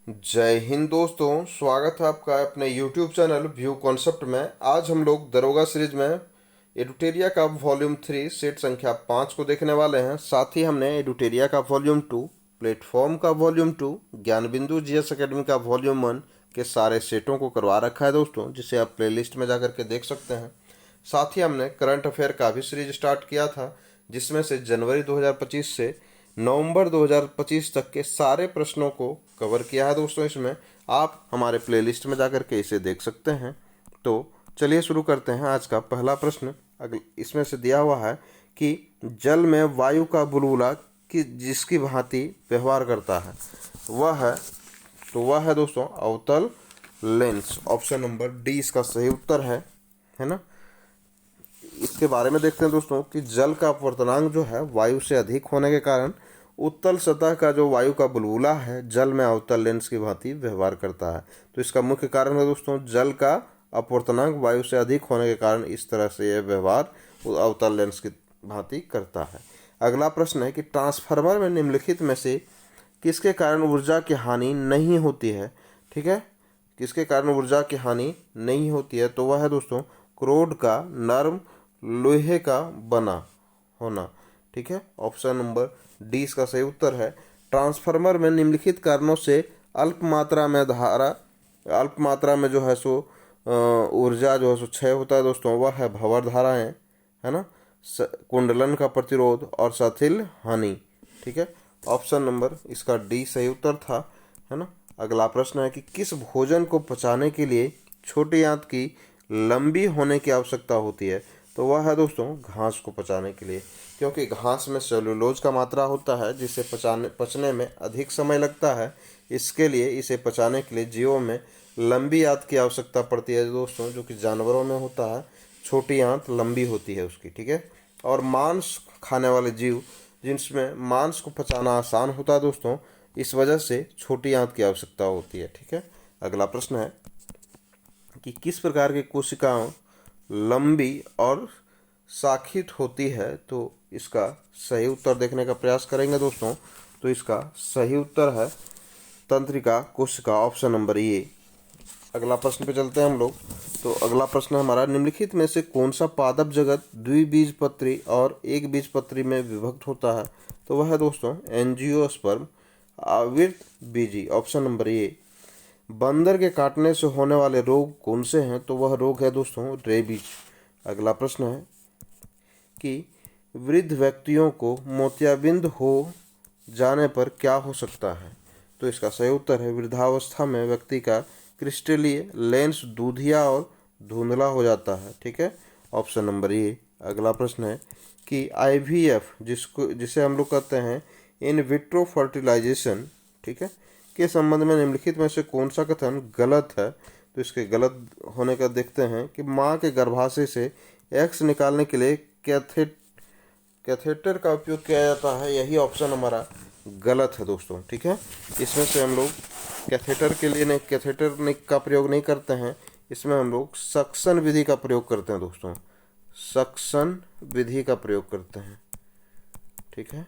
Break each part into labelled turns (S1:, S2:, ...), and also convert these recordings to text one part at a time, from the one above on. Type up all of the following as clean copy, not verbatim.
S1: जय हिंद दोस्तों, स्वागत है आपका अपने YouTube चैनल व्यू कॉन्सेप्ट में। आज हम लोग दरोगा सीरीज में एडुटेरिया का वॉल्यूम 3 सेट संख्या 5 को देखने वाले हैं। साथ ही हमने एडुटेरिया का वॉल्यूम 2, प्लेटफॉर्म का वॉल्यूम 2, ज्ञान बिंदु जीएस एकेडमी का वॉल्यूम 1 के सारे सेटों को करवा रखा है दोस्तों, जिसे आप प्लेलिस्ट में जाकर के देख सकते हैं। साथ ही हमने करंट अफेयर का भी सीरीज स्टार्ट किया था, जिसमें से जनवरी 2025 से नवंबर 2025 तक के सारे प्रश्नों को कवर किया है दोस्तों। इसमें आप हमारे प्लेलिस्ट में जाकर के इसे देख सकते हैं। तो चलिए शुरू करते हैं। आज का पहला प्रश्न इसमें से दिया हुआ है कि जल में वायु का बुलबुला कि जिसकी भांति व्यवहार करता है वह है दोस्तों अवतल लेंस। ऑप्शन नंबर डी इसका सही उत्तर है ना। इसके बारे में देखते हैं दोस्तों कि जल का अपवर्तनांक जो है वायु से अधिक होने के कारण उत्तल सतह का जो वायु का बुलबुला है जल में अवतल लेंस की भांति व्यवहार करता है। तो इसका मुख्य कारण है दोस्तों जल का अपवर्तनांक वायु से अधिक होने के कारण इस तरह से यह व्यवहार अवतल लेंस की भांति करता है। अगला प्रश्न है कि ट्रांसफार्मर में निम्नलिखित में से किसके कारण ऊर्जा की हानि नहीं होती है। ठीक है, किसके कारण ऊर्जा की हानि नहीं होती है, तो वह है दोस्तों क्रोड का नर्म लोहे का बना होना। ठीक है, ऑप्शन नंबर डी इसका सही उत्तर है। ट्रांसफार्मर में निम्नलिखित कारणों से अल्प मात्रा में जो है सो ऊर्जा जो है सो क्षय होता है दोस्तों, वह है भंवर धाराएं, है ना, कुंडलन का प्रतिरोध और सथिल हानि। ठीक है, ऑप्शन नंबर इसका डी सही उत्तर था, है ना। अगला प्रश्न है कि किस भोजन को पचाने के लिए छोटी आंत की लंबी होने की आवश्यकता होती है, तो वह है दोस्तों घास को पचाने के लिए, क्योंकि घास में सेलुलोज का मात्रा होता है जिसे पचने में अधिक समय लगता है। इसके लिए इसे पचाने के लिए जीवों में लंबी आंत की आवश्यकता पड़ती है दोस्तों, जो कि जानवरों में होता है छोटी आंत लंबी होती है उसकी। ठीक है, और मांस खाने वाले जीव जिनमें मांस को पचाना आसान होता है दोस्तों, इस वजह से छोटी आंत की आवश्यकता होती है। ठीक है, अगला प्रश्न है कि किस प्रकार की कोशिकाओं लंबी और शाखित होती है, तो इसका सही उत्तर देखने का प्रयास करेंगे दोस्तों। तो इसका सही उत्तर है तंत्रिका कोशिका, ऑप्शन नंबर ए। अगला प्रश्न पे चलते हैं हम लोग। तो अगला प्रश्न हमारा निम्नलिखित में से कौन सा पादप जगत द्विबीजपत्री और एक बीजपत्री में विभक्त होता है, तो वह है दोस्तों एंजियोस्पर्म आवृत बीजी, ऑप्शन नंबर ए। बंदर के काटने से होने वाले रोग कौन से हैं, तो वह रोग है दोस्तों रेबीज। अगला प्रश्न है कि वृद्ध व्यक्तियों को मोतियाबिंद हो जाने पर क्या हो सकता है, तो इसका सही उत्तर है वृद्धावस्था में व्यक्ति का क्रिस्टलीय लेंस दूधिया और धुंधला हो जाता है। ठीक है, ऑप्शन नंबर ए। अगला प्रश्न है कि आईवीएफ जिसे हम लोग कहते हैं इन विट्रो फर्टिलाइजेशन, ठीक है, के संबंध में निम्नलिखित में से कौन सा कथन गलत है, तो इसके गलत होने का देखते हैं कि माँ के गर्भाशय से एक्स निकालने के लिए कैथेटर का उपयोग किया जाता है। यही ऑप्शन हमारा गलत है दोस्तों। ठीक है, इसमें से हम लोग कैथेटर का प्रयोग नहीं करते हैं, इसमें हम लोग सक्शन विधि का प्रयोग करते हैं दोस्तों, सक्शन विधि का प्रयोग करते हैं। ठीक है,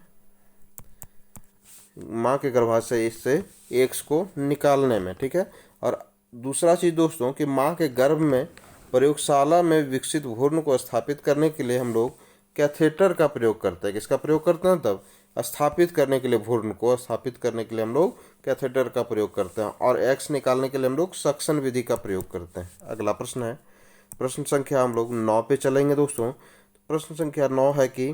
S1: माँ के गर्भाशय से एक्स को निकालने में। ठीक है, और दूसरा चीज़ दोस्तों कि माँ के गर्भ में प्रयोगशाला में विकसित भ्रूण को स्थापित करने के लिए हम लोग कैथेटर का प्रयोग करते हैं। किसका प्रयोग करते हैं, तब स्थापित करने के लिए, भ्रूण को स्थापित करने के लिए हम लोग कैथेटर का प्रयोग करते हैं, और एक्स निकालने के लिए हम लोग सक्शन विधि का प्रयोग करते हैं। अगला प्रश्न है, प्रश्न संख्या हम लोग 9 पे चलेंगे दोस्तों। प्रश्न संख्या 9 है कि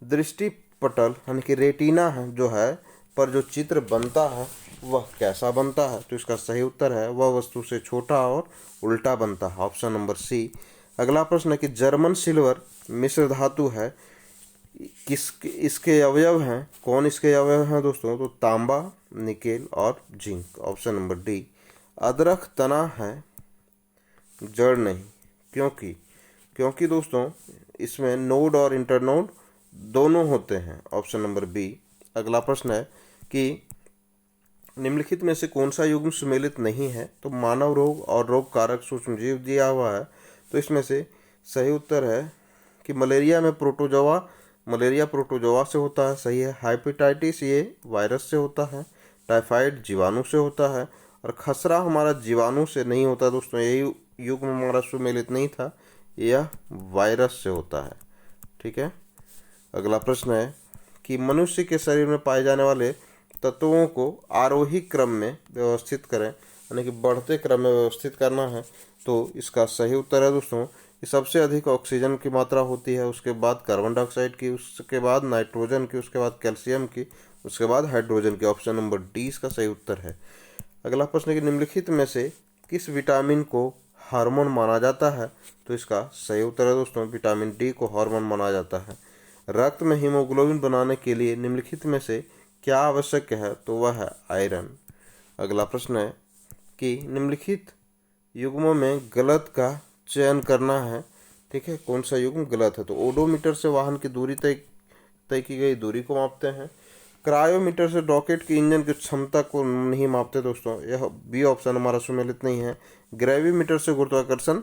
S1: दृष्टि पटल यानी कि रेटिना है जो है पर जो चित्र बनता है वह कैसा बनता है, तो इसका सही उत्तर है वह वस्तु से छोटा और उल्टा बनता है, ऑप्शन नंबर सी। अगला प्रश्न है कि जर्मन सिल्वर मिश्र धातु है, इसके अवयव हैं, कौन इसके अवयव हैं दोस्तों, तो तांबा, निकेल और जिंक, ऑप्शन नंबर डी। अदरक तना है जड़ नहीं, क्योंकि दोस्तों इसमें नोड और इंटरनोड दोनों होते हैं, ऑप्शन नंबर बी। अगला प्रश्न है कि निम्नलिखित में से कौन सा युग्म सुमेलित नहीं है, तो मानव रोग और रोग कारक सूक्ष्मजीव दिया हुआ है, तो इसमें से सही उत्तर है कि मलेरिया प्रोटोजोआ से होता है, सही है। हेपेटाइटिस ये वायरस से होता है, टाइफाइड जीवाणु से होता है, और खसरा हमारा जीवाणु से नहीं होता दोस्तों, यही युग्म हमारा सुमेलित नहीं था, यह वायरस से होता है। ठीक है। अगला प्रश्न है कि मनुष्य के शरीर में पाए जाने वाले तत्वों को आरोही क्रम में व्यवस्थित करें, यानी कि बढ़ते क्रम में व्यवस्थित करना है। तो इसका सही उत्तर है दोस्तों कि सबसे अधिक ऑक्सीजन की मात्रा होती है, उसके बाद कार्बन डाइऑक्साइड की, उसके बाद नाइट्रोजन की, उसके बाद कैल्शियम की, उसके बाद हाइड्रोजन की। ऑप्शन नंबर डी इसका सही उत्तर है। अगला प्रश्न है कि निम्नलिखित में से किस विटामिन को हार्मोन माना जाता है? तो इसका सही उत्तर है दोस्तों विटामिन डी को हार्मोन माना जाता है। रक्त में हीमोग्लोबिन बनाने के लिए निम्नलिखित में से क्या आवश्यक है? तो वह है आयरन। अगला प्रश्न है कि निम्नलिखित युग्मों में गलत का चयन करना है। ठीक है, कौन सा युग्म गलत है? तो ओडोमीटर से वाहन की दूरी तय की गई दूरी को मापते हैं। क्रायोमीटर से रॉकेट की इंजन की क्षमता को नहीं मापते दोस्तों, यह बी ऑप्शन हमारा सुमेलित नहीं है। ग्रेविमीटर से गुरुत्वाकर्षण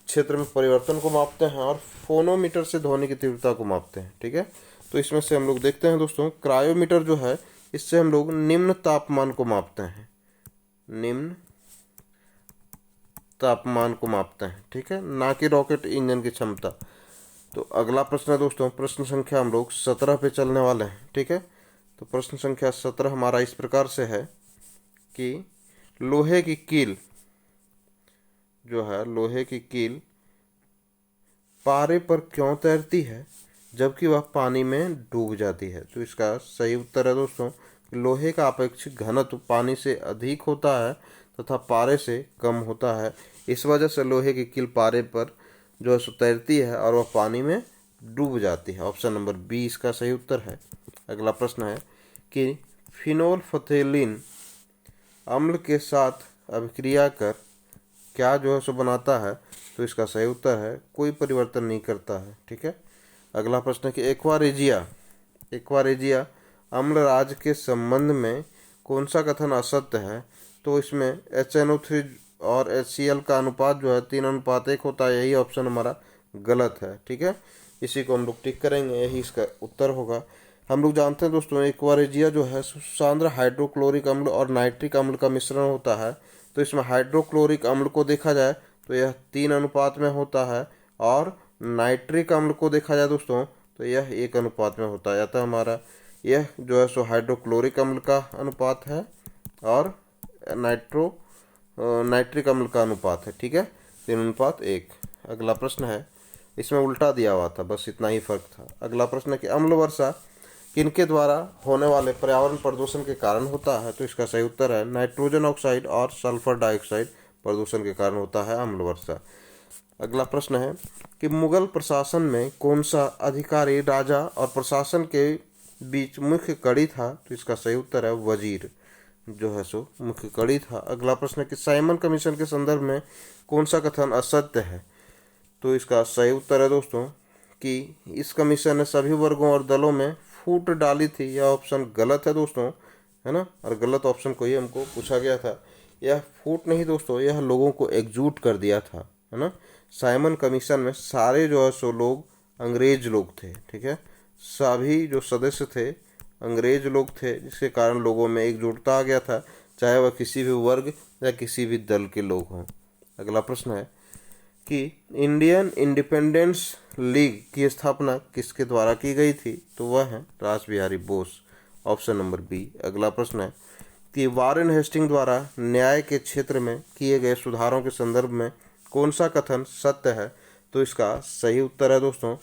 S1: क्षेत्र में परिवर्तन को मापते हैं, और फोनोमीटर से ध्वनि की तीव्रता को मापते हैं। ठीक है, तो इसमें से हम लोग देखते हैं दोस्तों, क्रायोमीटर जो है इससे हम लोग निम्न तापमान को मापते हैं, निम्न तापमान को मापते हैं। ठीक है, ना कि रॉकेट इंजन की क्षमता। तो अगला प्रश्न है दोस्तों, प्रश्न संख्या हम लोग 17 पे चलने वाले हैं। ठीक है, तो प्रश्न संख्या 17 हमारा इस प्रकार से है कि लोहे की कील जो है, लोहे की कील पारे पर क्यों तैरती है जबकि वह पानी में डूब जाती है? तो इसका सही उत्तर है दोस्तों लोहे का अपेक्षित घनत्व पानी से अधिक होता है तथा पारे से कम होता है। इस वजह से लोहे की कील पारे पर जो है सो तैरती है और वह पानी में डूब जाती है। ऑप्शन नंबर बी इसका सही उत्तर है। अगला प्रश्न है कि फिनोल्फथेलिन अम्ल के साथ अभिक्रिया कर क्या जो है सो बनाता है? तो इसका सही उत्तर है कोई परिवर्तन नहीं करता है। ठीक है, अगला प्रश्न है कि एक्वारेजिया अम्ल राज के संबंध में कौन सा कथन असत्य है? तो इसमें HNO3 और HCl का अनुपात जो है 3:1 होता है, यही ऑप्शन हमारा गलत है। ठीक है, इसी को हम लोग टिक करेंगे, यही इसका उत्तर होगा। हम लोग जानते हैं दोस्तों एक्वारेजिया जो है सांद्र हाइड्रोक्लोरिक अम्ल और नाइट्रिक अम्ल का मिश्रण होता है। तो इसमें हाइड्रोक्लोरिक अम्ल को देखा जाए तो यह 3 अनुपात में होता है, और नाइट्रिक अम्ल को देखा जाए दोस्तों तो यह 1 अनुपात में होता है। अतः हमारा यह जो है सो हाइड्रोक्लोरिक अम्ल का अनुपात है और नाइट्रिक अम्ल का अनुपात है। ठीक है, 3:1। अगला प्रश्न है, इसमें उल्टा दिया हुआ था, बस इतना ही फर्क था। अगला प्रश्न है कि अम्ल वर्षा किनके द्वारा होने वाले पर्यावरण प्रदूषण के कारण होता है? तो इसका सही उत्तर है नाइट्रोजन ऑक्साइड और सल्फर डाइऑक्साइड प्रदूषण के कारण होता है अम्ल वर्षा। अगला प्रश्न है कि मुगल प्रशासन में कौन सा अधिकारी राजा और प्रशासन के बीच मुख्य कड़ी था? तो इसका सही उत्तर है वजीर जो है सो मुख्य कड़ी था। अगला प्रश्न है कि साइमन कमीशन के संदर्भ में कौन सा कथन असत्य है? तो इसका सही उत्तर है दोस्तों कि इस कमीशन ने सभी वर्गों और दलों में फूट डाली थी, यह ऑप्शन गलत है दोस्तों, है ना, और गलत ऑप्शन को ही हमको पूछा गया था। यह फूट नहीं दोस्तों, यह लोगों को एकजुट कर दिया था, है ना। साइमन कमीशन में सारे जो है सो लोग अंग्रेज लोग थे। ठीक है, सभी जो सदस्य थे अंग्रेज लोग थे, जिसके कारण लोगों में एकजुटता आ गया था, चाहे वह किसी भी वर्ग या किसी भी दल के लोग हों। अगला प्रश्न है कि इंडियन इंडिपेंडेंस लीग की स्थापना किसके द्वारा की गई थी? तो वह है Rashbehari Bose, option number B. अगला प्रश्न है कि वारेन हेस्टिंग द्वारा न्याय के क्षेत्र में किए गए सुधारों के संदर्भ में कौन सा कथन सत्य है? तो इसका सही उत्तर है दोस्तों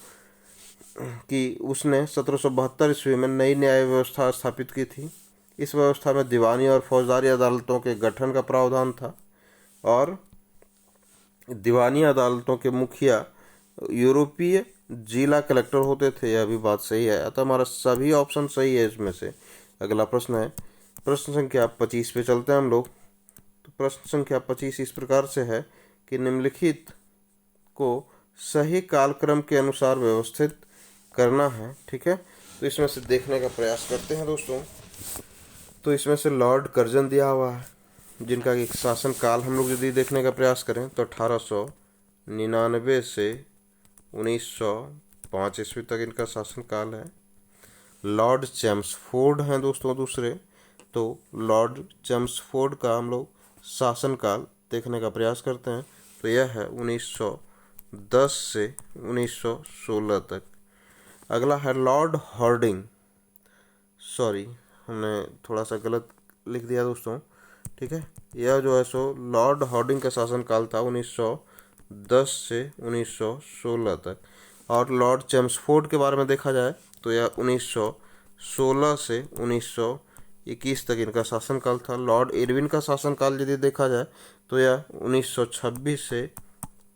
S1: कि उसने 1772 ईस्वी में नई न्याय व्यवस्था स्थापित की थी। इस व्यवस्था में दीवानी और फौजदारी अदालतों के गठन का प्रावधान था, और दीवानी अदालतों के मुखिया यूरोपीय जिला कलेक्टर होते थे। यह भी बात सही है, अतः हमारा सभी ऑप्शन सही है इसमें से। अगला प्रश्न है, प्रश्न संख्या 25 पे चलते हैं हम लोग। तो प्रश्न संख्या 25 इस प्रकार से है कि निम्नलिखित को सही कालक्रम के अनुसार व्यवस्थित करना है। ठीक है, तो इसमें से देखने का प्रयास करते हैं दोस्तों। तो इसमें से लॉर्ड कर्जन दिया हुआ है, जिनका एक शासन काल हम लोग यदि देखने का प्रयास करें तो 1899 से 1905 ईस्वी तक इनका शासन काल है। लॉर्ड चेम्सफोर्ड हैं दोस्तों दूसरे, तो तो लॉर्ड चेम्सफोर्ड का हम लोग शासनकाल देखने का प्रयास करते हैं, तो यह है 1910 से 1916 तक। अगला है लॉर्ड हॉर्डिंग, सॉरी हमने थोड़ा सा गलत लिख दिया दोस्तों, ठीक है। यह जो है सो लॉर्ड हॉर्डिंग का शासनकाल था 1910 से 1916 तक। और लॉर्ड चेम्सफोर्ड के बारे में देखा जाए तो यह 1916 से 1921 तक इनका शासनकाल था। लॉर्ड इरविन का शासनकाल यदि देखा जाए तो यह 1926 से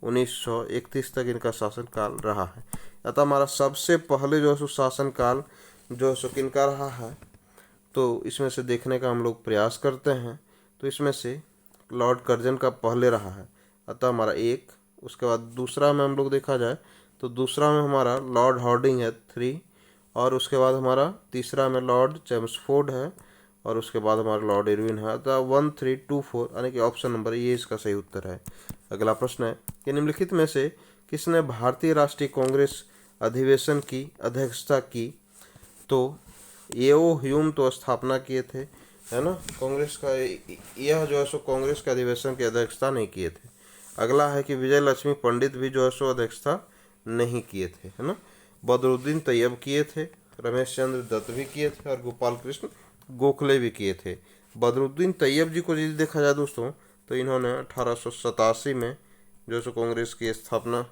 S1: 1931 तक इनका शासनकाल रहा है। अतः हमारा सबसे पहले जो है सो शासनकाल जो है सो किनका रहा है, तो इसमें से देखने का हम लोग प्रयास करते हैं। तो इसमें से लॉर्ड कर्जन का पहले रहा है, अतः हमारा एक। उसके बाद दूसरा में हम लोग देखा जाए तो दूसरा में हमारा लॉर्ड हॉर्डिंग है 3, और उसके बाद हमारा तीसरा में लॉर्ड चेम्सफोर्ड है, और उसके बाद हमारा लॉर्ड इरविन है। अतः 1, 3, 2, 4 यानी कि ऑप्शन नंबर ये इसका सही उत्तर है। अगला प्रश्न है कि निम्नलिखित में से किसने भारतीय राष्ट्रीय कांग्रेस अधिवेशन की अध्यक्षता की? तो येओ ह्यूम तो स्थापना किए थे, है ना, कांग्रेस का। यह जो है सो कांग्रेस के अधिवेशन की अध्यक्षता नहीं किए थे। अगला है कि विजय लक्ष्मी पंडित भी जो है सो अध्यक्षता नहीं किए थे, है ना। बदरुद्दीन तैयब किए थे, रमेश चंद्र दत्त भी किए थे, और गोपाल कृष्ण गोखले भी किए थे। बदरुद्दीन तैयब जी को यदि देखा जाए दोस्तों तो इन्होंने 1887 में जो सो कांग्रेस की स्थापना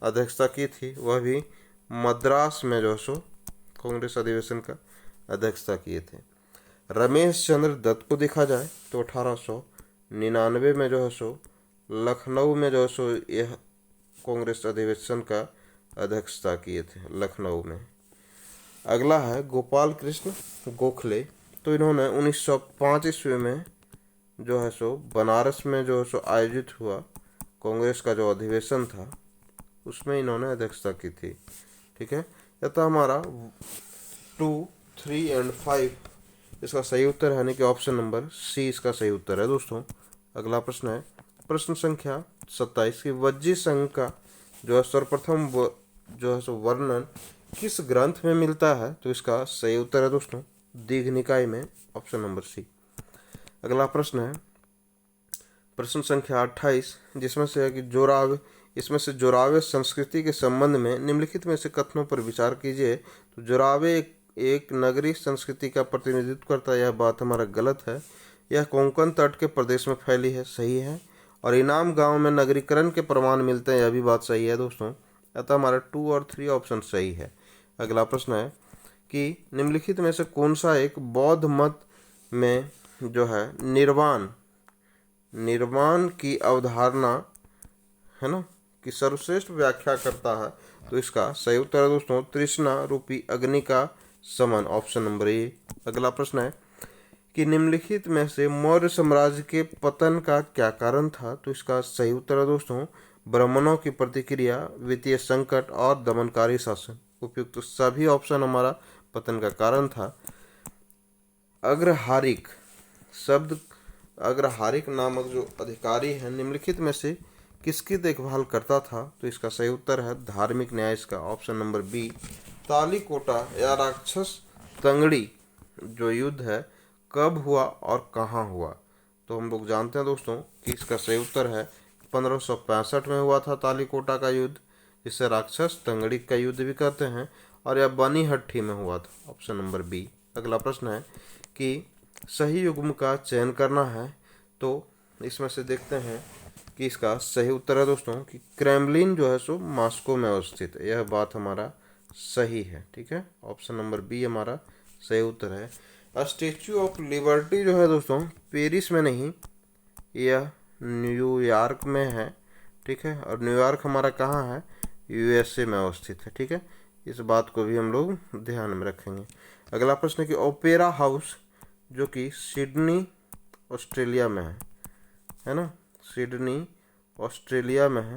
S1: अध्यक्षता की थी, वह भी मद्रास में जो सो कांग्रेस अधिवेशन का अध्यक्षता किए थे। रमेश चंद्र दत्त को देखा जाए तो 1899 में जो है सो लखनऊ में जो है सो यह कांग्रेस अधिवेशन का अध्यक्षता किए थे, लखनऊ में। अगला है गोपाल कृष्ण गोखले, तो इन्होंने 1905 ईस्वी में जो है सो बनारस में जो है सो आयोजित हुआ कांग्रेस का जो अधिवेशन था उसमें इन्होंने अध्यक्षता की थी, ठीक है। अतः हमारा 2, 3 एंड 5 इसका सही उत्तर है, यानी कि ऑप्शन नंबर सी इसका सही उत्तर है दोस्तों। अगला प्रश्न है प्रश्न संख्या 27 की वज्जी संघ का जो है सर्वप्रथम जो है सो वर्णन किस ग्रंथ में मिलता है? तो इसका सही उत्तर है दोस्तों दीघ निकाय में, ऑप्शन नंबर सी। अगला प्रश्न है प्रश्न संख्या 28, जिसमें से है कि इसमें से जोरावे संस्कृति के संबंध में निम्नलिखित में से कथनों पर विचार कीजिए। तो जोरावे एक नगरीय संस्कृति का प्रतिनिधित्व करता है, यह बात हमारा गलत है। यह कोंकण तट के प्रदेश में फैली है, सही है। और इनाम गांव में नगरीकरण के प्रमाण मिलते हैं, यह भी बात सही है दोस्तों। अतः हमारा 2 और 3 ऑप्शन सही है। अगला प्रश्न है कि निम्नलिखित में से कौन सा एक बौद्ध मत में जो है निर्वाण की अवधारणा, है ना, की सर्वश्रेष्ठ व्याख्या करता है? तो इसका सही उत्तर है दोस्तों तृष्णा रूपी अग्नि का समन, ऑप्शन नंबर ए। अगला प्रश्न है कि निम्नलिखित में से मौर्य साम्राज्य के पतन का क्या कारण था? तो इसका सही उत्तर है दोस्तों ब्राह्मणों की प्रतिक्रिया, वित्तीय संकट और दमनकारी शासन। उपयुक्त तो सभी ऑप्शन हमारा पतन का कारण था। अग्रहारिक नामक जो अधिकारी है निम्नलिखित में से किसकी देखभाल करता था? तो इसका सही उत्तर है धार्मिक न्याय, इसका ऑप्शन नंबर बी। तालीकोटा या राक्षस तंगड़ी जो युद्ध है कब हुआ और कहाँ हुआ? तो हम लोग जानते हैं दोस्तों कि इसका सही उत्तर है 1565 में हुआ था तालीकोटा का युद्ध, जिसे राक्षस तंगड़ी का युद्ध भी कहते हैं, और यह बनीहट्टी में हुआ था, ऑप्शन नंबर बी। अगला प्रश्न है कि सही युग्म का चयन करना है, तो इसमें से देखते हैं कि इसका सही उत्तर है दोस्तों कि क्रेमलिन जो है सो मॉस्को में अवस्थित है, यह बात हमारा सही है, ठीक है। ऑप्शन नंबर बी हमारा सही उत्तर है। स्टैच्यू ऑफ लिबर्टी जो है दोस्तों पेरिस में नहीं, यह न्यूयॉर्क में है, ठीक है। और न्यूयॉर्क हमारा कहाँ है? यूएसए में अवस्थित है, ठीक है। इस बात को भी हम लोग ध्यान में रखेंगे। अगला प्रश्न है कि ओपेरा हाउस जो कि सिडनी ऑस्ट्रेलिया में है ना, सिडनी ऑस्ट्रेलिया में है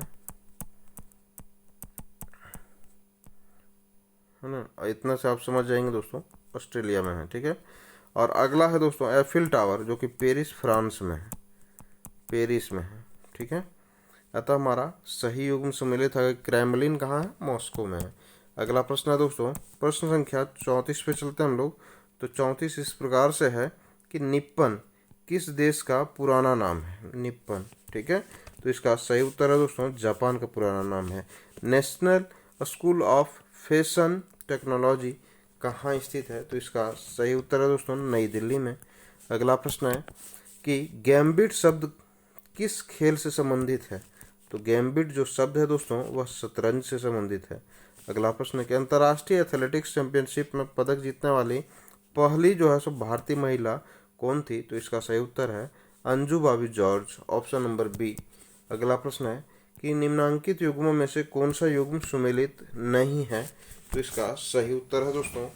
S1: ना, इतना से आप समझ जाएंगे दोस्तों ऑस्ट्रेलिया में है, ठीक है। और अगला है दोस्तों एफिल टावर जो कि पेरिस फ्रांस में है, पेरिस में है, ठीक है। अतः हमारा सही युग्म सम्मिलित है क्रेमलिन कहाँ है? मॉस्को में है। अगला प्रश्न है दोस्तों प्रश्न संख्या 34 पे चलते हैं हम लोग। तो 34 इस प्रकार से है कि निप्पन किस देश का पुराना नाम है? निप्पन, ठीक है। तो इसका सही उत्तर है दोस्तों जापान का पुराना नाम है। National school of fashion technology कहाँ स्थित है? तो इसका सही उत्तर है दोस्तों नई दिल्ली में। अगला प्रश्न है कि गैम्बिट शब्द किस खेल से संबंधित है? तो गैम्बिट जो शब्द है दोस्तों वह शतरंज से संबंधित है। अगला प्रश्न है कि अंतर्राष्ट्रीय एथलेटिक्स चैंपियनशिप में पदक जीतने वाली पहली जो है सो भारतीय महिला कौन थी? तो इसका सही उत्तर है Anju Bobby George, option number B. अगला प्रश्न है कि निम्नांकित युग्मों में से कौन सा युग्म सुमेलित नहीं है? तो इसका सही उत्तर है दोस्तों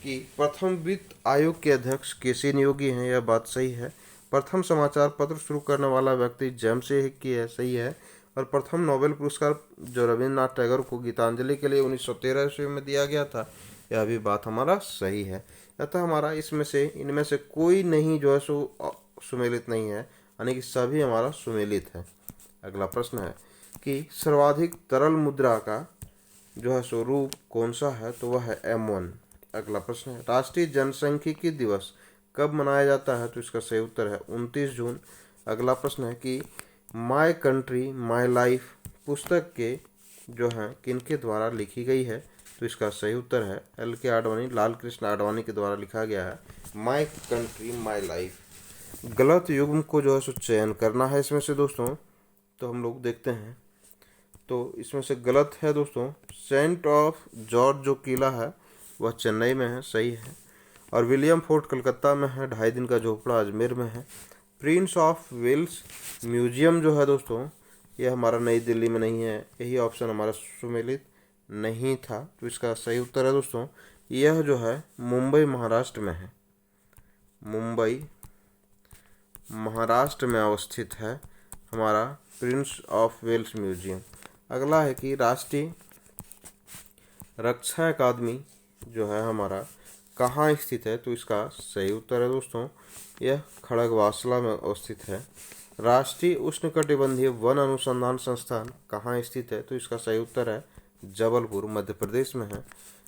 S1: कि प्रथम वित्त आयोग के अध्यक्ष केसी नियोगी हैं, यह बात सही है। प्रथम समाचार पत्र शुरू करने वाला व्यक्ति जेम्स हिक्की है, सही है। और प्रथम नोबेल पुरस्कार जो रविन्द्रनाथ टैगोर को गीतांजलि के लिए 1913 ईस्वी में दिया गया था, यह भी बात हमारा सही है। अतः हमारा इनमें से कोई नहीं जो है सो सुमेलित नहीं है, यानी कि सभी हमारा सुमेलित है। अगला प्रश्न है कि सर्वाधिक तरल मुद्रा का जो है सो रूप कौन सा है? तो वह है M1। अगला प्रश्न है राष्ट्रीय जनसांख्यिकी दिवस कब मनाया जाता है? तो इसका सही उत्तर है 29 जून। अगला प्रश्न है कि माय कंट्री माय लाइफ पुस्तक के जो है किनके द्वारा लिखी गई है? तो इसका सही उत्तर है LK आडवाणी, लाल कृष्ण आडवाणी के द्वारा लिखा गया है माय कंट्री माय लाइफ। गलत युग्म को जो है सो चयन करना है इसमें से दोस्तों, तो हम लोग देखते हैं। तो इसमें से गलत है दोस्तों सेंट ऑफ जॉर्ज जो किला है वह चेन्नई में है, सही है। और विलियम फोर्ट कलकत्ता में है, 2.5 दिन का झोपड़ा अजमेर में है। प्रिंस ऑफ वेल्स म्यूजियम जो है दोस्तों यह हमारा नई दिल्ली में नहीं है, यही ऑप्शन हमारा सुमेलित नहीं था। तो इसका सही उत्तर है दोस्तों यह जो है मुंबई महाराष्ट्र में है, मुंबई महाराष्ट्र में अवस्थित है हमारा प्रिंस ऑफ वेल्स म्यूजियम। अगला है कि राष्ट्रीय रक्षा अकादमी जो है हमारा कहाँ स्थित है? तो इसका सही उत्तर है दोस्तों यह खड़गवासला में अवस्थित है। राष्ट्रीय उष्णकटिबंधीय वन अनुसंधान संस्थान कहाँ स्थित है? तो इसका सही उत्तर है जबलपुर, मध्य प्रदेश में है।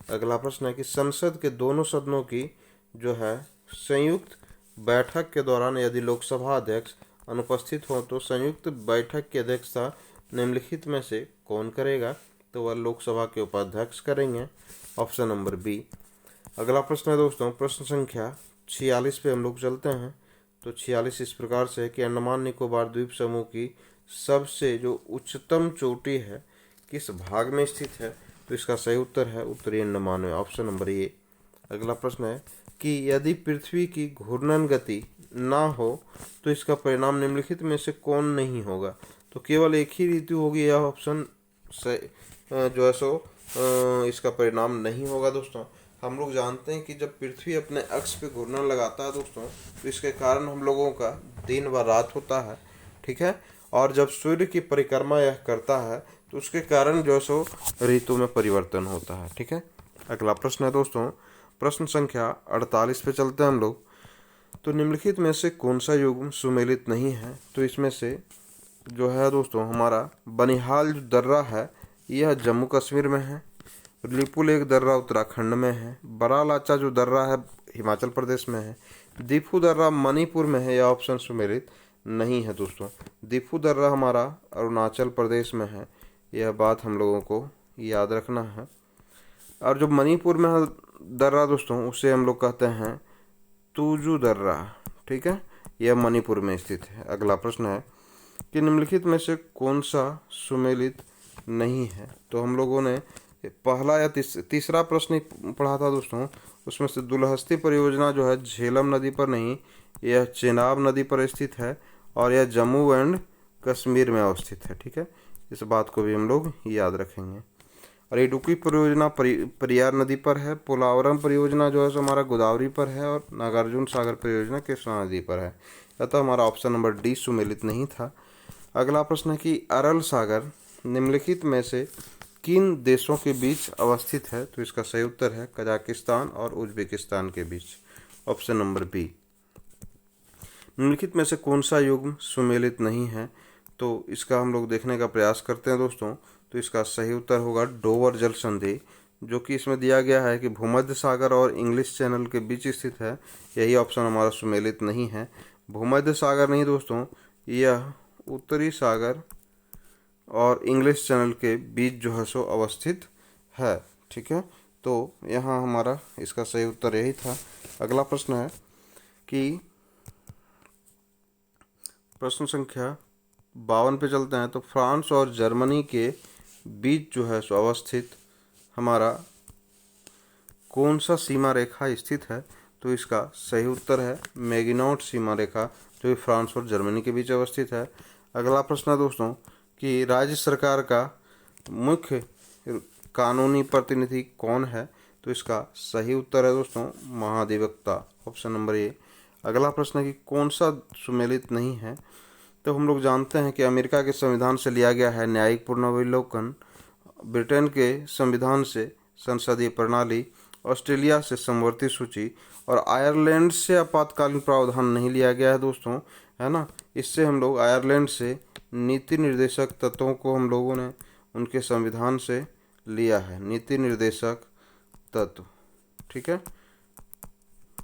S1: अगला प्रश्न है कि संसद के दोनों सदनों की जो है संयुक्त बैठक के दौरान यदि लोकसभा अध्यक्ष अनुपस्थित हो तो संयुक्त बैठक की अध्यक्षता निम्नलिखित में से कौन करेगा? तो वह लोकसभा के उपाध्यक्ष करेंगे, ऑप्शन नंबर बी। अगला प्रश्न है दोस्तों प्रश्न संख्या 46 पे हम लोग चलते हैं। तो 46 इस प्रकार से है कि अंडमान निकोबार द्वीप समूह की सबसे जो उच्चतम चोटी है किस भाग में स्थित है? तो इसका सही उत्तर है उत्तरी अंडमान में, ऑप्शन नंबर ए। अगला प्रश्न है कि यदि पृथ्वी की घूर्णन गति ना हो तो इसका परिणाम निम्नलिखित में से कौन नहीं होगा? तो केवल एक ही ऋतु होगी, यह ऑप्शन जो है सो इसका परिणाम नहीं होगा दोस्तों। हम लोग जानते हैं कि जब पृथ्वी अपने अक्ष पे घूर्णन लगाता है दोस्तों तो इसके कारण हम लोगों का दिन व रात होता है, ठीक है। और जब सूर्य की परिक्रमा यह करता है तो उसके कारण जो सो ऋतु में परिवर्तन होता है, ठीक है। अगला प्रश्न है दोस्तों प्रश्न संख्या 48 पे चलते हैं हम लोग। तो निम्नलिखित में से कौन सा युग्म सुमेलित नहीं है? तो इसमें से जो है दोस्तों हमारा बनिहाल जो दर्रा है यह जम्मू कश्मीर में है। लिपुलेख दर्रा उत्तराखंड में है। बरालाचा जो दर्रा है हिमाचल प्रदेश में है। दीफू दर्रा मणिपुर में है, यह ऑप्शन सुमेलित नहीं है दोस्तों। दीफू दर्रा हमारा अरुणाचल प्रदेश में है, यह बात हम लोगों को याद रखना है। और जो मणिपुर में है दर्रा दोस्तों उसे हम लोग कहते हैं तुजू दर्रा, ठीक है, यह मणिपुर में स्थित है। अगला प्रश्न है कि निम्नलिखित में से कौन सा सुमेलित नहीं है? तो हम लोगों ने पहला या तीसरा प्रश्न पढ़ा था दोस्तों, उसमें से दुलहस्ती परियोजना जो है झेलम नदी पर नहीं, यह चेनाब नदी पर स्थित है और यह जम्मू एंड कश्मीर में अवस्थित है, ठीक है। इस बात को भी हम लोग याद रखेंगे। और इडुक्की परियोजना परियार नदी पर है। पोलावरम परियोजना जो है सो हमारा गोदावरी पर है और नागार्जुन सागर परियोजना कृष्णा नदी पर है। अतः हमारा ऑप्शन नंबर डी सुमेलित नहीं था। अगला प्रश्न है कि अरल सागर निम्नलिखित में से किन देशों के बीच अवस्थित है? तो इसका सही उत्तर है कजाकिस्तान और उज्बेकिस्तान के बीच, ऑप्शन नंबर बी। निम्नलिखित में से कौन सा युग्म सुमेलित नहीं है? तो इसका हम लोग देखने का प्रयास करते हैं दोस्तों। तो इसका सही उत्तर होगा डोवर जल संधि जो कि इसमें दिया गया है कि भूमध्य सागर और इंग्लिश चैनल के बीच स्थित है, यही ऑप्शन हमारा सुमेलित नहीं है। भूमध्य सागर नहीं दोस्तों, यह उत्तरी सागर और इंग्लिश चैनल के बीच जो है सो अवस्थित है। ठीक है, तो यहाँ हमारा इसका सही उत्तर यही था। अगला प्रश्न है कि प्रश्न संख्या 52 पे चलते हैं। तो फ्रांस और जर्मनी के बीच जो है सो अवस्थित हमारा कौन सा सीमा रेखा स्थित है? तो इसका सही उत्तर है मैगिनॉट सीमा रेखा, जो कि फ्रांस और जर्मनी के बीच अवस्थित है। अगला प्रश्न है दोस्तों कि राज्य सरकार का मुख्य कानूनी प्रतिनिधि कौन है? तो इसका सही उत्तर है दोस्तों महाधिवक्ता, ऑप्शन नंबर ए। अगला प्रश्न है कि कौन सा सुमेलित नहीं है? तो हम लोग जानते हैं कि अमेरिका के संविधान से लिया गया है न्यायिक पुनर्विलोकन, ब्रिटेन के संविधान से संसदीय प्रणाली, ऑस्ट्रेलिया से समवर्ती सूची और आयरलैंड से आपातकालीन प्रावधान नहीं लिया गया है दोस्तों, है ना। इससे हम लोग आयरलैंड से नीति निर्देशक तत्वों को हम लोगों ने उनके संविधान से लिया है, नीति निर्देशक तत्व। ठीक है,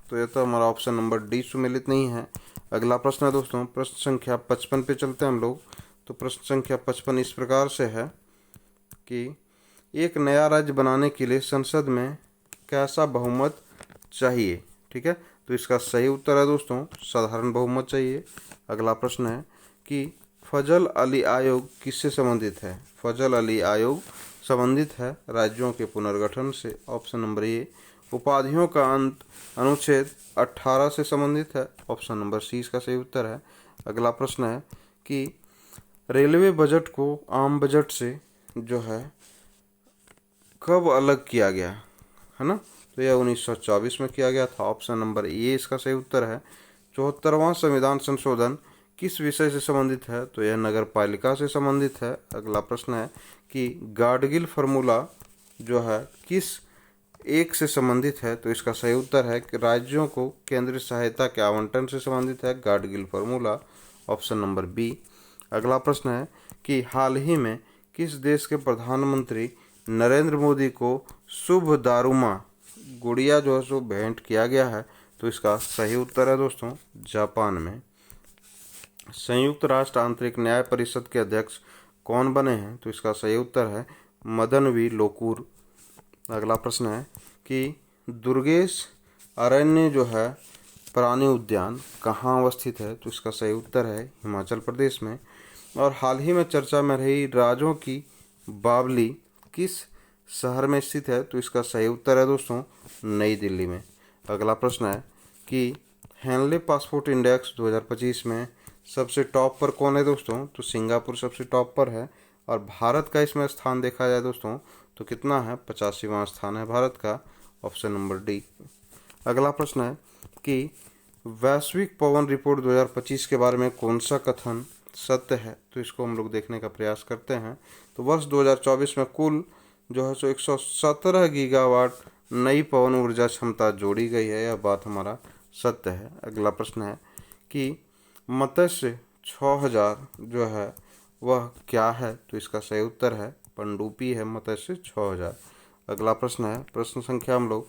S1: तो यह तो हमारा ऑप्शन नंबर डी सुमेलित नहीं है। अगला प्रश्न है दोस्तों प्रश्न संख्या 55 पे चलते हैं हम लोग। तो प्रश्न संख्या 55 इस प्रकार से है कि एक नया राज्य बनाने के लिए संसद में कैसा बहुमत चाहिए? ठीक है, तो इसका सही उत्तर है दोस्तों साधारण बहुमत चाहिए। अगला प्रश्न है कि फजल अली आयोग किससे संबंधित है? फजल अली आयोग संबंधित है राज्यों के पुनर्गठन से, ऑप्शन नंबर ए। उपाधियों का अंत अनुच्छेद 18 से संबंधित है, ऑप्शन नंबर सी इसका सही उत्तर है। अगला प्रश्न है कि रेलवे बजट को आम बजट से जो है कब अलग किया गया, है ना? तो यह 1924 में किया गया था, ऑप्शन नंबर ए इसका सही उत्तर है। 74वां संविधान संशोधन किस विषय से संबंधित है? तो यह नगर पालिका से संबंधित है। अगला प्रश्न है कि गाडगिल फार्मूला जो है किस एक से संबंधित है? तो इसका सही उत्तर है कि राज्यों को केंद्रीय सहायता के आवंटन से संबंधित है Gadgil formula, option number B. अगला प्रश्न है कि हाल ही में किस देश के प्रधानमंत्री नरेंद्र मोदी को शुभ दारुमा गुड़िया जो है सो भेंट किया गया है? तो इसका सही उत्तर है दोस्तों जापान में। संयुक्त राष्ट्र आंतरिक न्याय परिषद के अध्यक्ष कौन बने हैं? तो इसका सही उत्तर है मदन वी लोकूर। अगला प्रश्न है कि दुर्गेश अरण्य जो है प्राणी उद्यान कहाँ अवस्थित है? तो इसका सही उत्तर है हिमाचल प्रदेश में। और हाल ही में चर्चा में रही राजों की बावली किस शहर में स्थित है? तो इसका सही उत्तर है दोस्तों नई दिल्ली में। अगला प्रश्न है कि हेनले पासपोर्ट इंडेक्स 2025 में सबसे टॉप पर कौन है दोस्तों? तो सिंगापुर सबसे टॉप पर है। और भारत का इसमें स्थान देखा जाए दोस्तों तो कितना है? 85वां स्थान है भारत का, ऑप्शन नंबर डी। अगला प्रश्न है कि वैश्विक पवन रिपोर्ट 2025 के बारे में कौन सा कथन सत्य है? तो इसको हम लोग देखने का प्रयास करते हैं। तो वर्ष 2024 में कुल जो है सो 117 गीगावाट नई पवन ऊर्जा क्षमता जोड़ी गई है, यह बात हमारा सत्य है। अगला प्रश्न है कि मत्स्य 6000 जो है वह क्या है? तो इसका सही उत्तर है पनडुब्बी है मत्स्य 6000। अगला प्रश्न है प्रश्न संख्या हम लोग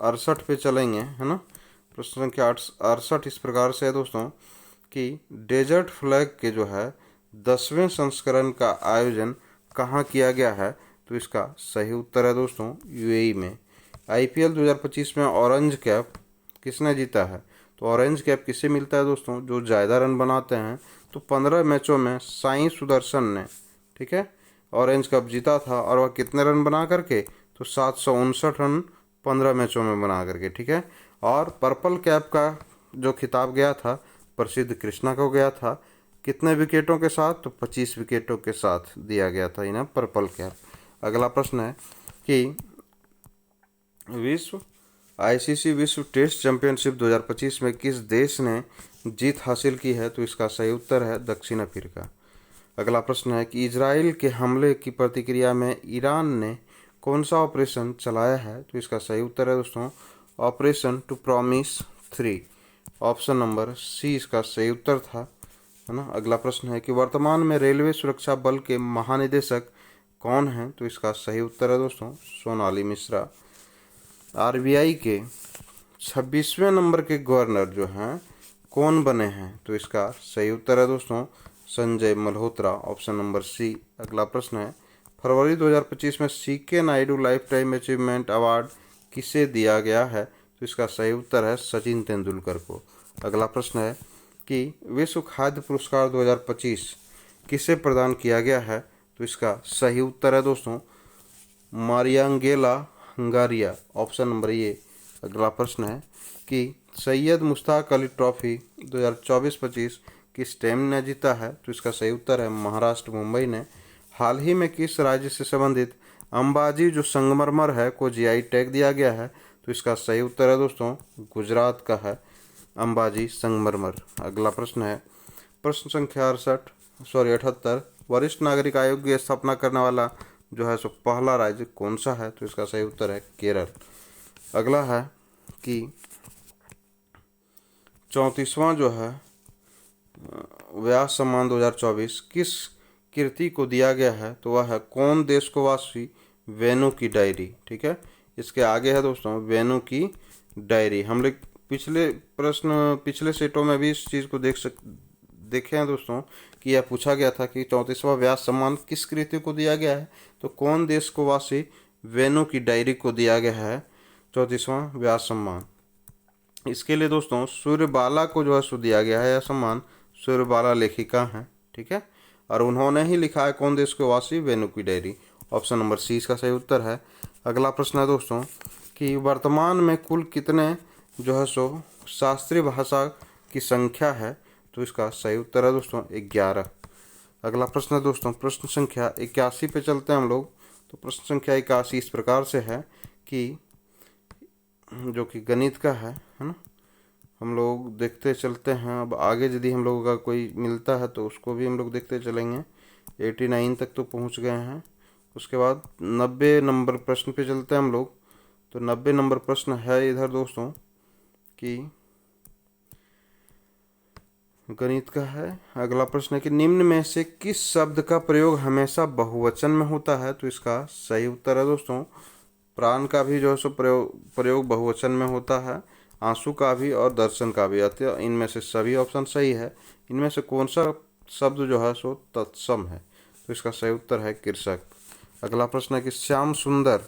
S1: 68 पे चलेंगे, है ना। प्रश्न संख्या 68 इस प्रकार से है दोस्तों कि डेजर्ट फ्लैग के जो है 10वें संस्करण का आयोजन कहाँ किया गया है? तो इसका सही उत्तर है दोस्तों यूएई में। आईपीएल 2025 में ऑरेंज कैप किसने जीता है? तो ऑरेंज कैप किससे मिलता है दोस्तों? जो ज़्यादा रन बनाते हैं। तो 15 मैचों में साई सुदर्शन ने, ठीक है, ऑरेंज कप जीता था। और वह कितने रन बना करके? तो 759 रन 15 मैचों में बना करके, ठीक है। और पर्पल कैप का जो खिताब गया था प्रसिद्ध कृष्णा को गया था, कितने विकेटों के साथ? तो 25 विकेटों के साथ दिया गया था इन्हें पर्पल कैप। अगला प्रश्न है कि आईसीसी विश्व टेस्ट चैंपियनशिप 2025 में किस देश ने जीत हासिल की है? तो इसका सही उत्तर है दक्षिण अफ्रीका। अगला प्रश्न है कि इजराइल के हमले की प्रतिक्रिया में ईरान ने कौन सा ऑपरेशन चलाया है? तो इसका सही उत्तर है दोस्तों operation true promise 3, option number C इसका सही उत्तर था, है ना। अगला प्रश्न है कि वर्तमान में रेलवे सुरक्षा बल के महानिदेशक कौन है? तो इसका सही उत्तर है दोस्तों सोनाली मिश्रा। आरबीआई के 26वें नंबर के गवर्नर जो हैं कौन बने हैं? तो इसका सही उत्तर है दोस्तों Sanjay Malhotra, option number C. अगला प्रश्न है, फरवरी 2025 में C K Naidu lifetime achievement award किसे दिया गया है? तो इसका सही उत्तर है सचिन तेंदुलकर को। अगला प्रश्न है कि विश्व खाद्य पुरस्कार 2025 किसे प्रदान किया गया है? तो इसका सही उत्तर है दोस्तों मारियांगेला हंगारिया, ऑप्शन नंबर ए। अगला प्रश्न है कि सैयद मुश्ताक अली ट्रॉफी 2024-25 किस टीम ने जीता है? तो इसका सही उत्तर है महाराष्ट्र मुंबई ने। हाल ही में किस राज्य से संबंधित अंबाजी जो संगमरमर है को जीआई टैग दिया गया है? तो इसका सही उत्तर है दोस्तों गुजरात का है अंबाजी संगमरमर। अगला प्रश्न है प्रश्न संख्या 78 वरिष्ठ नागरिक आयोग की स्थापना करने वाला जो है सो पहला राज्य कौन सा है? तो इसका सही उत्तर है केरल। अगला है कि 34वां जो है व्यास सम्मान 2024 किस कृति को दिया गया है? तो वह है कौन देश को वासी वेणु की डायरी। ठीक है, इसके आगे है दोस्तों वेणु की डायरी। हम लोग पिछले सेटों में भी इस चीज़ को देखे हैं दोस्तों कि यह पूछा गया था कि 34वां व्यास सम्मान किस कृति को दिया गया है? तो कौन देश को वासी वेणु की डायरी को दिया गया है 34वां व्यास सम्मान। इसके लिए दोस्तों सूर्यबाला को जो है सो दिया गया है यह सम्मान। सूर्यबाला लेखिका हैं, ठीक है, और उन्होंने ही लिखा है कौन देश को वासी वेणु की डायरी। ऑप्शन नंबर सी इसका सही उत्तर है। अगला प्रश्न है दोस्तों कि वर्तमान में कुल कितने जो है सो शास्त्रीय भाषा की संख्या है? तो इसका सही उत्तर है दोस्तों 11। अगला प्रश्न है दोस्तों प्रश्न संख्या 81 पे चलते हैं हम लोग। तो प्रश्न संख्या 81 इस प्रकार से है कि जो कि गणित का है ना, हम लोग देखते चलते हैं। अब आगे यदि हम लोगों का कोई मिलता है तो उसको भी हम लोग देखते चलेंगे। 89 तक तो पहुंच गए हैं। उसके बाद 90 नंबर प्रश्न पे चलते हैं हम लोग। तो 90 नंबर प्रश्न है इधर दोस्तों कि गणित का है। अगला प्रश्न है कि निम्न में से किस शब्द का प्रयोग हमेशा बहुवचन में होता है? तो इसका सही उत्तर है दोस्तों प्राण का भी जो है सो प्रयोग बहुवचन में होता है, आंसू का भी और दर्शन का भी। अतः इनमें से सभी ऑप्शन सही है। इनमें से कौन सा शब्द जो है सो तत्सम है? तो इसका सही उत्तर है कृषक। अगला प्रश्न है कि श्याम सुंदर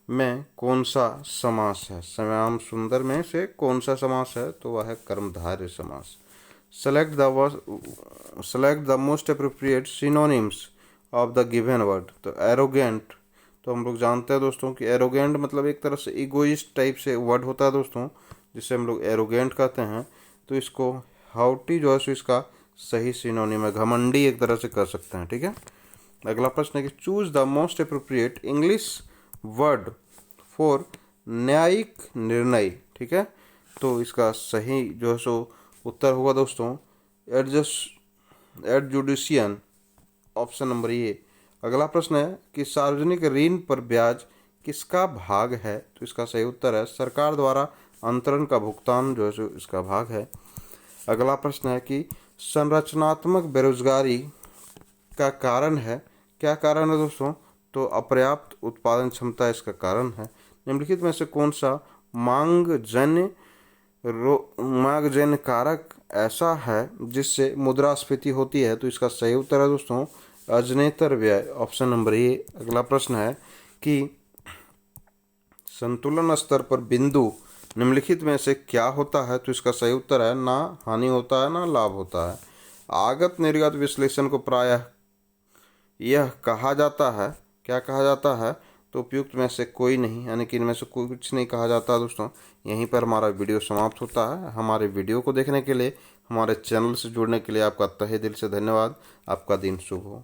S1: में कौन सा समास है? श्याम सुंदर में से कौन सा समास है? तो वह है कर्मधारय समास। Select the most appropriate synonyms of the given word. तो एरोगेंट, तो हम लोग जानते हैं दोस्तों कि एरोगेंट मतलब एक तरह से इगोइस्ट टाइप से वर्ड होता है दोस्तों, जिसे हम लोग एरोगेंट कहते हैं। तो इसको हाउटी जो है सो इसका सही सिनोनिम है, घमंडी एक तरह से कर सकते हैं, ठीक है। अगला प्रश्न है कि choose the most appropriate English word for न्यायिक निर्णय, ठीक है। तो इसका सही जो है सो उत्तर होगा दोस्तों एडजुडिशियन, ऑप्शन नंबर ए। अगला प्रश्न है कि सार्वजनिक ऋण पर ब्याज किसका भाग है? तो इसका सही उत्तर है सरकार द्वारा अंतरण का भुगतान जो है सो इसका भाग है। अगला प्रश्न है कि संरचनात्मक बेरोजगारी का कारण है, क्या कारण है दोस्तों? तो अपर्याप्त उत्पादन क्षमता इसका कारण है। निम्नलिखित में से कौन सा मांगजन्य कारक ऐसा है जिससे मुद्रास्फीति होती है? तो इसका सही उत्तर है दोस्तों अजनेतर व्यय, ऑप्शन नंबर ए। अगला प्रश्न है कि संतुलन स्तर पर बिंदु निम्नलिखित में से क्या होता है? तो इसका सही उत्तर है ना हानि होता है ना लाभ होता है। आगत निर्गत विश्लेषण को प्रायः यह कहा जाता है, क्या कहा जाता है? तो उपयुक्त में से कोई नहीं, यानी कि इनमें से कुछ नहीं कहा जाता दोस्तों। यहीं पर हमारा वीडियो समाप्त होता है। हमारे वीडियो को देखने के लिए, हमारे चैनल से जुड़ने के लिए आपका तहे दिल से धन्यवाद। आपका दिन शुभ हो।